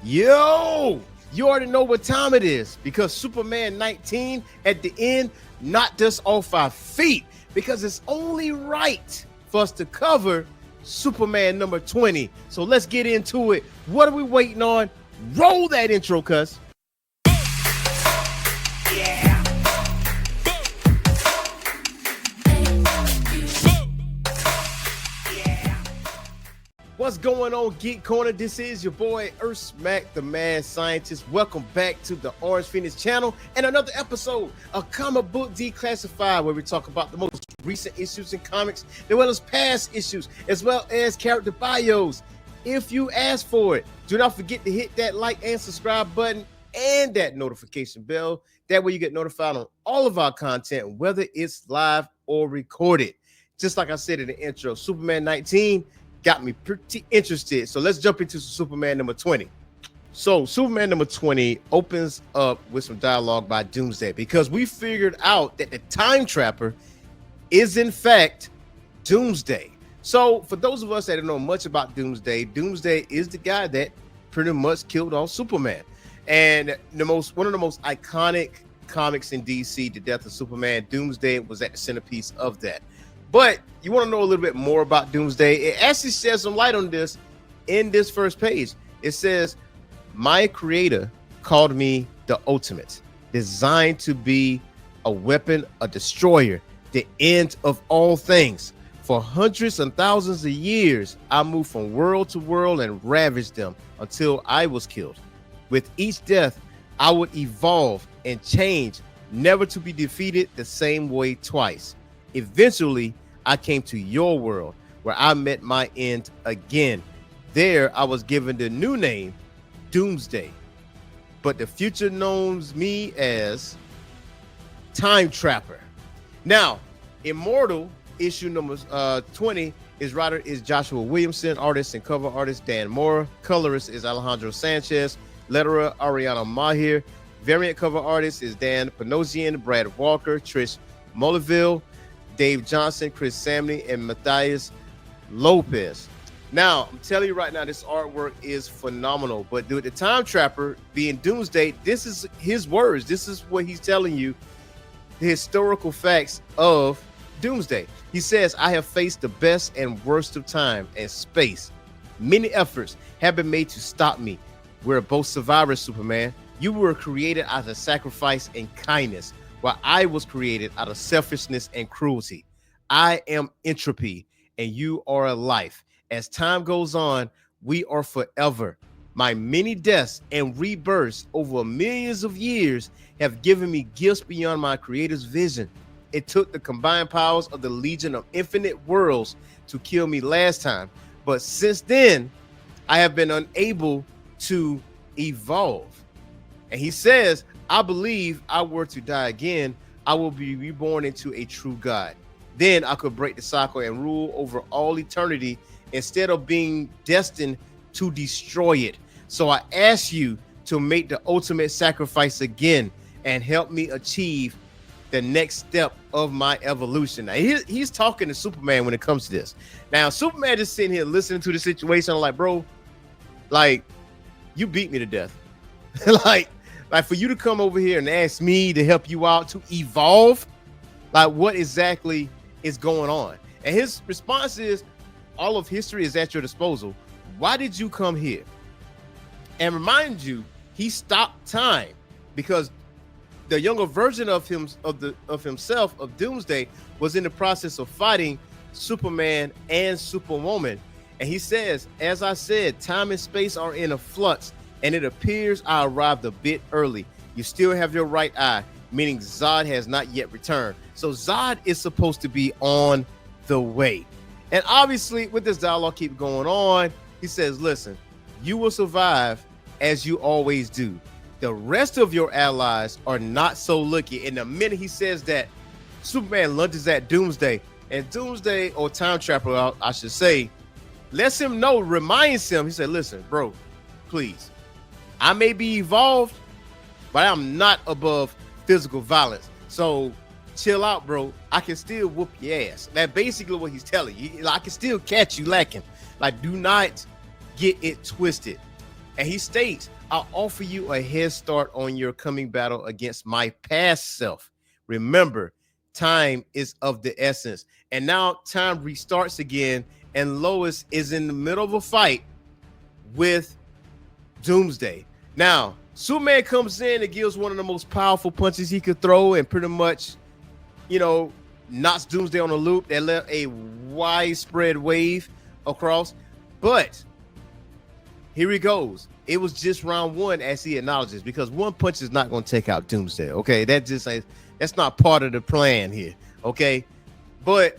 Yo, you already know what time it is because Superman 19 at the end knocked us off our feet because it's only right for us to cover Superman number 20. So let's get into it. What are we waiting on? Roll that intro, cuz. What's going on, Geek Corner? This is your boy Earthsmack, the mad scientist. Welcome back to the Orange Phoenix channel and another episode of Comic Book Declassified, where we talk about the most recent issues in comics, as well as past issues, as well as character bios. If you ask for it, do not forget to hit that like and subscribe button and that notification bell. That way you get notified on all of our content, whether it's live or recorded. Just like I said in the intro, Superman 19 got me pretty interested. So let's jump into Superman number 20. So Superman number 20 opens up with some dialogue by Doomsday because we figured out that the Time Trapper is in fact Doomsday. So for those of us that don't know much about Doomsday, Doomsday is the guy that pretty much killed off Superman. And one of the most iconic comics in DC, the death of Superman, Doomsday was at the centerpiece of that. But you want to know a little bit more about Doomsday? It actually sheds some light on this in this first page. It says, my creator called me the ultimate, designed to be a weapon, a destroyer, the end of all things. For hundreds and thousands of years, I moved from world to world and ravaged them until I was killed. With each death, I would evolve and change, never to be defeated the same way twice. Eventually, I came to your world where I met my end again. There, I was given the new name, Doomsday. But the future knows me as Time Trapper. Now, Immortal issue number 20 writer is Joshua Williamson, artist and cover artist Dan Mora, colorist is Alejandro Sanchez, letterer Ariana Mahir, variant cover artist is Dan Panosian, Brad Walker, Trish Moliville, Dave Johnson, Chris Samney, and Matthias Lopez. Now, I'm telling you right now, this artwork is phenomenal. But the Time Trapper being Doomsday, this is his words. This is what he's telling you, the historical facts of Doomsday. He says, I have faced the best and worst of time and space. Many efforts have been made to stop me. We're both survivors, Superman. You were created out of sacrifice and kindness, while I was created out of selfishness and cruelty. I am entropy, and you are life. As time goes on, we are forever. My many deaths and rebirths over millions of years have given me gifts beyond my creator's vision. It took the combined powers of the Legion of Infinite Worlds to kill me last time, but since then, I have been unable to evolve. And he says, I believe I were to die again, I will be reborn into a true God. Then I could break the cycle and rule over all eternity instead of being destined to destroy it. So I ask you to make the ultimate sacrifice again and help me achieve the next step of my evolution. Now, he's talking to Superman when it comes to this. Now, Superman just sitting here listening to the situation. I'm like, bro, like, you beat me to death. Like for you to come over here and ask me to help you out to evolve, like what exactly is going on? And his response is, all of history is at your disposal. Why did you come here? And remind you, he stopped time because the younger version of himself of Doomsday was in the process of fighting Superman and Superwoman. And he says, as I said, time and space are in a flux, and it appears I arrived a bit early. You still have your right eye, meaning Zod has not yet returned. So Zod is supposed to be on the way. And obviously, with this dialogue keep going on, he says, listen, you will survive as you always do. The rest of your allies are not so lucky. And the minute he says that, Superman lunges at Doomsday. And Doomsday, or Time Trapper, I should say, lets him know, reminds him, he said, listen, bro, please. I may be evolved, but I'm not above physical violence. So chill out, bro. I can still whoop your ass. That's basically what he's telling you. I can still catch you lacking. Like, do not get it twisted. And he states, I'll offer you a head start on your coming battle against my past self. Remember, time is of the essence. And now time restarts again, and Lois is in the middle of a fight with Doomsday. Now, Superman comes in and gives one of the most powerful punches he could throw, and pretty much, knocks Doomsday on a loop that left a widespread wave across. But here he goes. It was just round one, as he acknowledges, because one punch is not going to take out Doomsday. Okay, that's not part of the plan here. Okay, but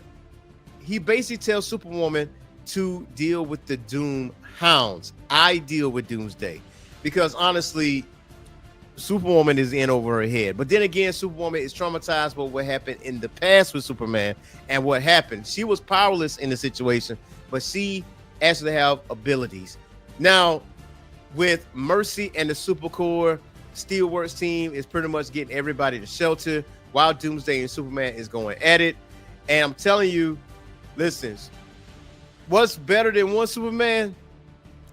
he basically tells Superwoman to deal with the Doom Hounds. I deal with Doomsday, because honestly, Superwoman is in over her head. But then again, Superwoman is traumatized by what happened in the past with Superman and what happened. She was powerless in the situation, but she actually have abilities. Now, with Mercy and the Supercorps Steelworks team is pretty much getting everybody to shelter while Doomsday and Superman is going at it. And I'm telling you, listen, what's better than one Superman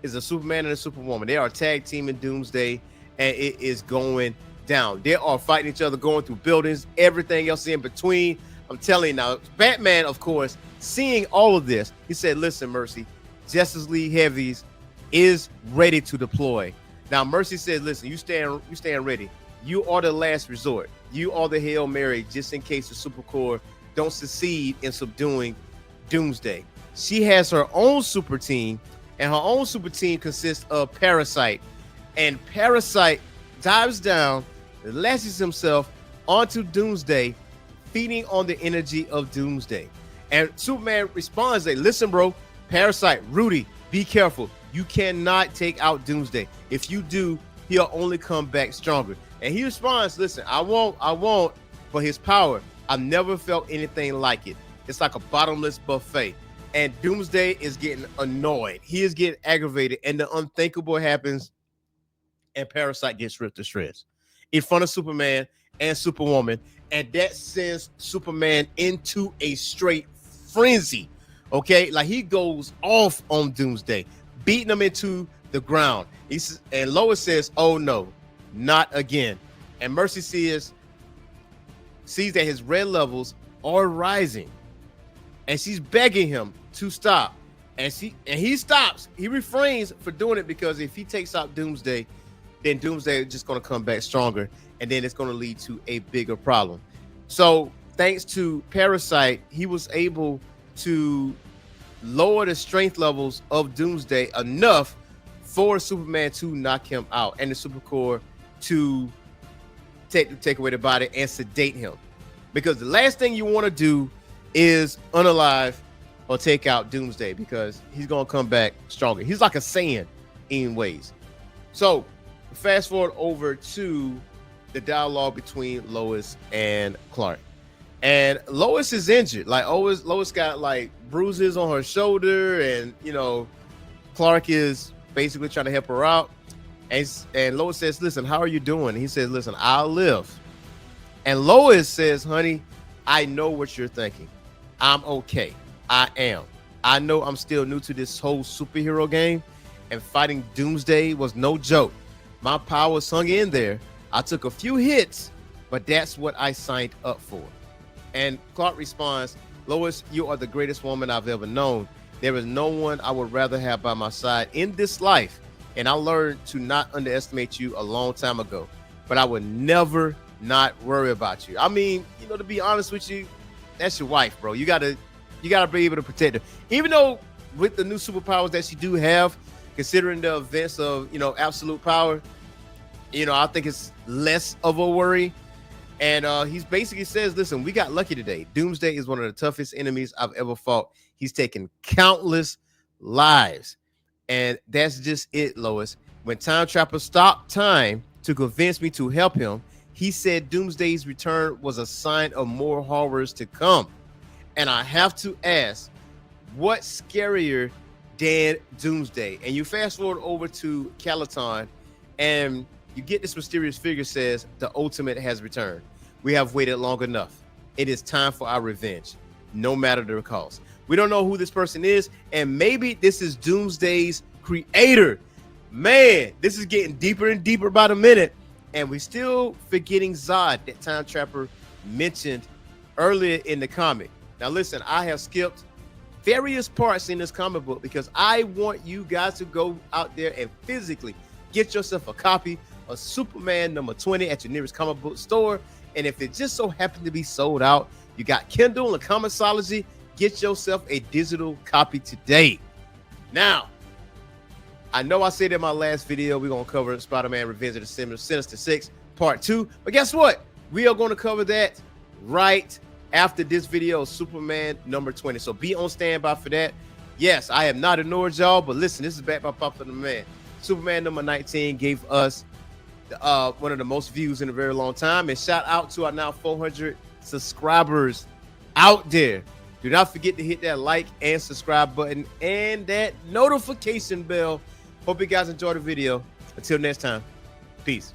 is a Superman and a Superwoman. They are tag teaming Doomsday, and it is going down. They are fighting each other, going through buildings, everything else in between. I'm telling you now, Batman, of course, seeing all of this, he said, listen, Mercy, Justice League Heavies is ready to deploy. Now, Mercy says, listen, you stand ready. You are the last resort. You are the Hail Mary, just in case the Supercorps don't succeed in subduing Doomsday. She has her own super team, and her own super team consists of Parasite. And Parasite dives down, lashes himself onto Doomsday, feeding on the energy of Doomsday. And Superman responds, like, listen, bro, Parasite, Rudy, be careful. You cannot take out Doomsday. If you do, he'll only come back stronger. And he responds, listen, I won't, but his power, I've never felt anything like it. It's like a bottomless buffet. And Doomsday is getting annoyed. He is getting aggravated, and the unthinkable happens, and Parasite gets ripped to shreds in front of Superman and Superwoman. And that sends Superman into a straight frenzy. Okay, like he goes off on Doomsday, beating him into the ground. And Lois says, oh no, not again. And Mercy sees that his red levels are rising, and she's begging him to stop. And he stops. He refrains for doing it, because if he takes out Doomsday, then Doomsday is just going to come back stronger, and then it's going to lead to a bigger problem. So thanks to Parasite, he was able to lower the strength levels of Doomsday enough for Superman to knock him out, and the Supercorps to take away the body and sedate him. Because the last thing you want to do is unalive or take out Doomsday, because he's going to come back stronger. He's like a Saiyan in ways. So fast forward over to the dialogue between Lois and Clark. And Lois is injured. Like Lois got like bruises on her shoulder, and Clark is basically trying to help her out. And Lois says, listen, how are you doing? He says, listen, I'll live. And Lois says, honey, I know what you're thinking. I'm okay. I am. I know I'm still new to this whole superhero game, and fighting Doomsday was no joke. My powers hung in there. I took a few hits, but that's what I signed up for. And Clark responds, Lois, you are the greatest woman I've ever known. There is no one I would rather have by my side in this life. And I learned to not underestimate you a long time ago, but I would never not worry about you. I mean, to be honest with you, that's your wife, bro. You gotta be able to protect her. Even though with the new superpowers that she do have, considering the events of, absolute power, I think it's less of a worry. And he basically says, listen, we got lucky today. Doomsday is one of the toughest enemies I've ever fought. He's taken countless lives. And that's just it, Lois. When Time Trapper stopped time to convince me to help him, he said Doomsday's return was a sign of more horrors to come. And I have to ask, what's scarier than Doomsday? And you fast forward over to Calaton, and you get this mysterious figure says, the ultimate has returned. We have waited long enough. It is time for our revenge, no matter the cost. We don't know who this person is, and maybe this is Doomsday's creator. Man, this is getting deeper and deeper by the minute, and we're still forgetting Zod, that time trapper mentioned earlier in the comic. Now listen, I have skipped various parts in this comic book because I want you guys to go out there and physically get yourself a copy of Superman number 20 at your nearest comic book store. And if it just so happened to be sold out, you got Kindle and Comixology, get yourself a digital copy today. Now, I know I said in my last video we're going to cover Spider-Man Revenge of the Sinister Six Part 2, but guess what? We are going to cover that right after this video of Superman number 20. So be on standby for that. Yes, I have not ignored y'all, but listen, this is back by Popular Man. Superman number 19 gave us one of the most views in a very long time. And shout out to our now 400 subscribers out there. Do not forget to hit that like and subscribe button and that notification bell. Hope you guys enjoyed the video. Until next time, peace.